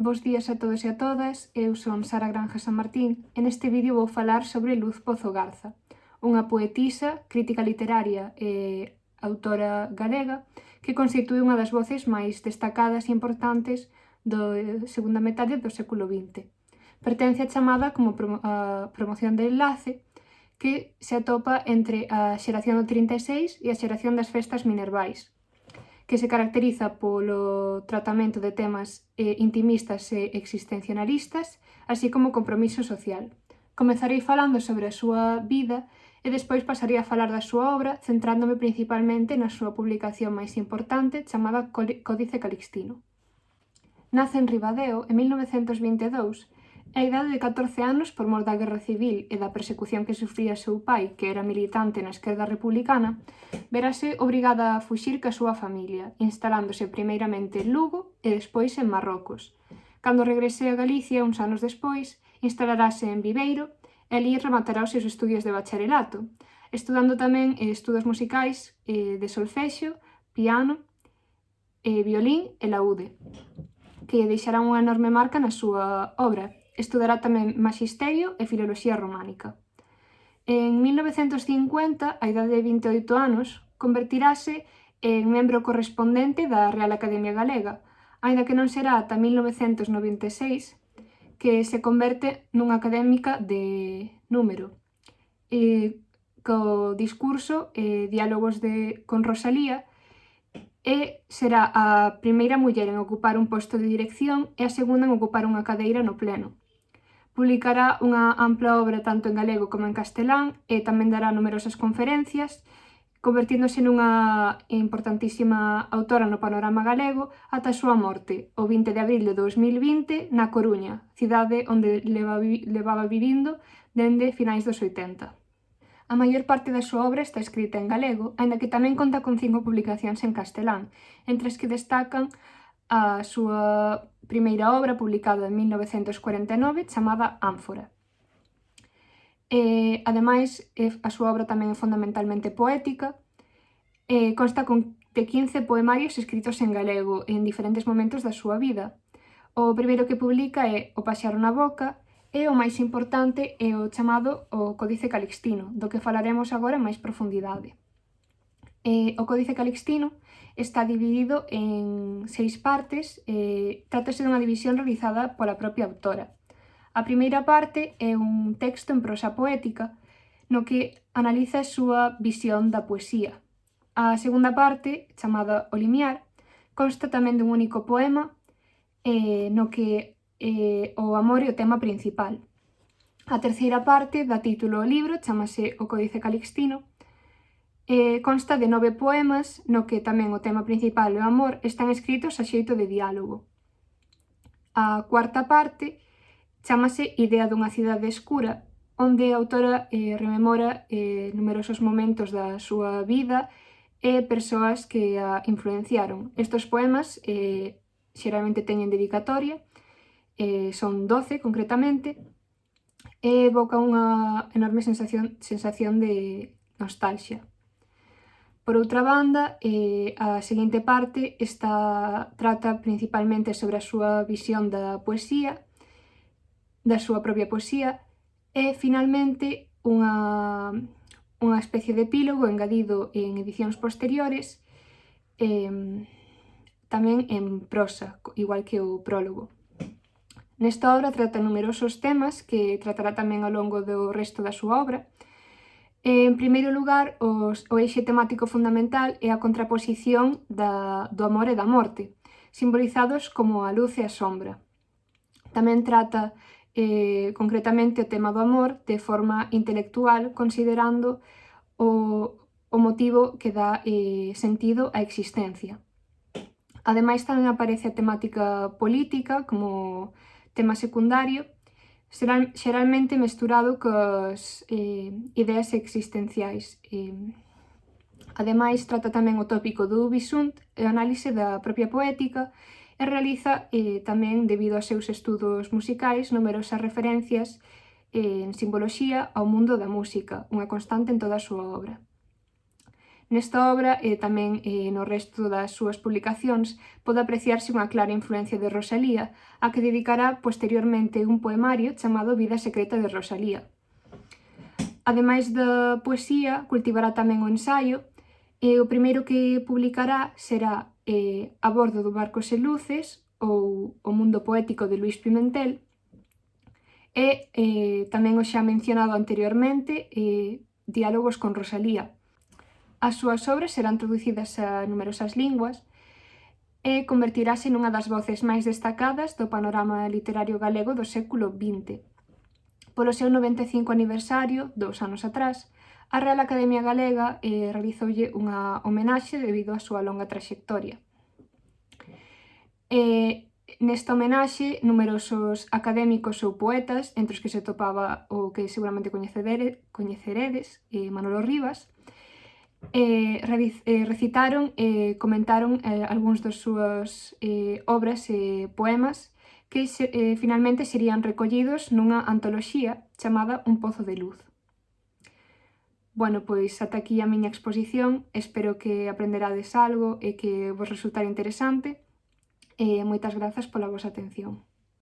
Bos días a todos e a todas, eu son Sara Granja San Martín e neste vídeo vou falar sobre Luz Pozo Garza, unha poetisa, crítica literaria e autora galega que constitúe unha das voces máis destacadas e importantes da segunda metade do século XX. Pertence á chamada como a promoción de enlace que se atopa entre a xeración do 36 e a xeración das festas minervais, que se caracteriza polo tratamento de temas intimistas e existencialistas, así como compromiso social. Comezarei falando sobre a súa vida e despois pasarei a falar da súa obra, centrándome principalmente na súa publicación máis importante, chamada Códice Calixtino. Nace en Ribadeo en 1922 e a idade de 14 anos, por mor da Guerra Civil e da persecución que sufría seu pai, que era militante na esquerda republicana, verase obrigada a fuxir ca súa familia, instalándose primeiramente en Lugo e despois en Marrocos. Cando regrese a Galicia, uns anos despois, instalarase en Viveiro e alí rematará os seus estudios de bacharelato, estudando tamén estudos musicais de solfexo, piano, violín e laúde, que deixarán unha enorme marca na súa obra. Estudará tamén Maxisterio e Filoloxía Románica. En 1950, a idade de 28 anos, convertirase en membro correspondente da Real Academia Galega, aínda que non será ata 1996 que se converte nunha académica de número, co discurso Diálogos con Rosalía, e será a primeira muller en ocupar un posto de dirección e a segunda en ocupar unha cadeira no pleno. Publicará unha ampla obra tanto en galego como en castelán e tamén dará numerosas conferencias, convertíndose nunha importantísima autora no panorama galego ata a súa morte, o 20 de abril de 2020, na Coruña, cidade onde levaba vivindo dende finais dos 80. A maior parte da súa obra está escrita en galego, aínda que tamén conta con 5 publicacións en castelán, entre as que destacan a súa primeira obra publicada en 1949 chamada Ánfora. Ademais, a súa obra tamén é fundamentalmente poética, consta de 15 poemarios escritos en galego en diferentes momentos da súa vida. O primeiro que publica é O paxaro na boca e o máis importante é o chamado o Códice Calixtino, do que falaremos agora en máis profundidade. O Códice Calixtino está dividido en 6 partes e trátase dunha división realizada pola propia autora. A primeira parte é un texto en prosa poética no que analiza a súa visión da poesía. A segunda parte, chamada O limiar, consta tamén dun único poema no que o amor é o tema principal. A terceira parte dá título ao libro, chamase O Códice Calixtino, consta de 9 poemas no que tamén o tema principal e o amor están escritos a xeito de diálogo. A cuarta parte chamase Idea dunha cidade escura, onde a autora rememora numerosos momentos da súa vida e persoas que a influenciaron. Estes poemas xeralmente teñen dedicatoria, son 12 concretamente, e evoca unha enorme sensación de nostalgia. Por outra banda, a seguinte parte trata principalmente sobre a súa visión da poesía, da súa propia poesía, e finalmente unha especie de epílogo engadido en edicións posteriores, tamén en prosa, igual que o prólogo. Nesta obra trata numerosos temas que tratará tamén ao longo do resto da súa obra. En primeiro lugar, o eixe temático fundamental é a contraposición do amor e da morte, simbolizados como a luz e a sombra. Tamén trata concretamente o tema do amor de forma intelectual, considerando o motivo que dá sentido á existencia. Ademais, tamén aparece a temática política como tema secundario, xeralmente mesturado cos ideas existenciais. Ademais, trata tamén o tópico do ubi sunt e o análise da propia poética e realiza tamén, debido aos seus estudos musicais, numerosas referencias en simboloxía ao mundo da música, unha constante en toda a súa obra. Nesta obra e tamén no resto das súas publicacións pode apreciarse unha clara influencia de Rosalía, a que dedicará posteriormente un poemario chamado Vida secreta de Rosalía. Ademais da poesía, cultivará tamén o ensaio, e o primeiro que publicará será A bordo do barcos e luces, ou O mundo poético de Luís Pimentel, e tamén o xa mencionado anteriormente, Diálogos con Rosalía. As súas obras serán traducidas a numerosas linguas e convertirase nunha das voces máis destacadas do panorama literario galego do século XX. Polo seu 95 aniversario, 2 anos atrás, a Real Academia Galega realizoulle unha homenaxe debido á súa longa traxectoria. Nesta homenaxe, numerosos académicos ou poetas, entre os que se topaba o que seguramente coñeceredes, Manolo Rivas, recitaron e comentaron algúns das súas obras e poemas que finalmente serían recollidos nunha antoloxía chamada Un pozo de luz. Bueno, pois ata aquí a miña exposición, espero que aprenderades algo e que vos resultara interesante, e moitas grazas pola vosa atención.